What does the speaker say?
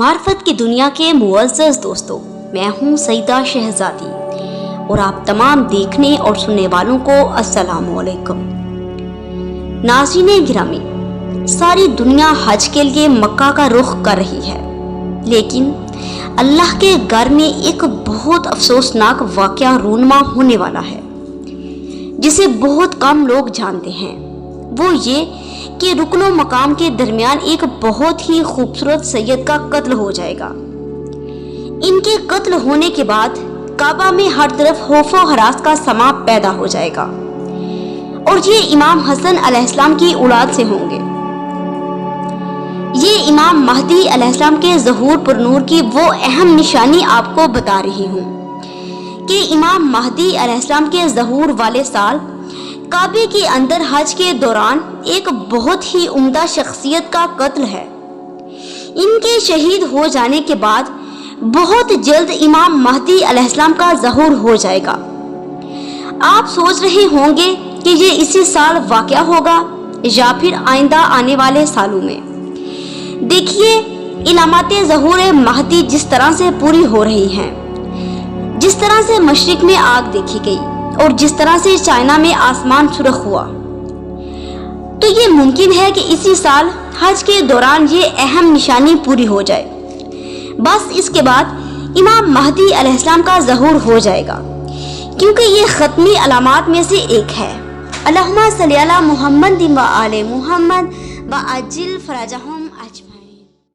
معرفت کی دنیا کے معزز دوستوں، میں ہوں سیدہ شہزادی اور آپ تمام دیکھنے اور سننے والوں کو السلام علیکم۔ ناظرین گرامی، ساری دنیا حج کے لیے مکہ کا رخ کر رہی ہے، لیکن اللہ کے گھر میں ایک بہت افسوسناک واقعہ رونما ہونے والا ہے جسے بہت کم لوگ جانتے ہیں۔ وہ یہ کہ رکن و مقام کے درمیان ایک بہت ہی خوبصورت سید کا قتل ہو جائے گا۔ ان کے قتل ہونے کے بعد کعبہ میں ہر طرف خوف و ہراس کا سما پیدا ہو جائے گا، اور یہ امام حسن علیہ السلام کی اولاد سے ہوں گے۔ یہ امام مہدی علیہ السلام کے ظہور پر نور کی وہ اہم نشانی آپ کو بتا رہی ہوں کہ امام مہدی علیہ السلام کے ظہور والے سال کعبے کے اندر حج کے دوران ایک بہت ہی عمدہ شخصیت کا قتل ہے۔ ان کے شہید ہو جانے کے بعد بہت جلد امام مہدی علیہ السلام کا ظہور ہو جائے گا۔ آپ سوچ رہے ہوں گے کہ یہ اسی سال واقع ہوگا یا پھر آئندہ آنے والے سالوں میں۔ دیکھیے، علامات ظہور مہدی جس طرح سے پوری ہو رہی ہیں، جس طرح سے مشرق میں آگ دیکھی گئی اور جس طرح سے چائنا میں آسمان سرخ ہوا، تو یہ ممکن ہے کہ اسی سال حج کے دوران یہ اہم نشانی پوری ہو جائے۔ بس اس کے بعد امام مہدی علیہ السلام کا ظہور ہو جائے گا، کیونکہ یہ ختمی علامات میں سے ایک ہے۔ اللہم صلی علی محمد و آل محمد وعجل فرجہم۔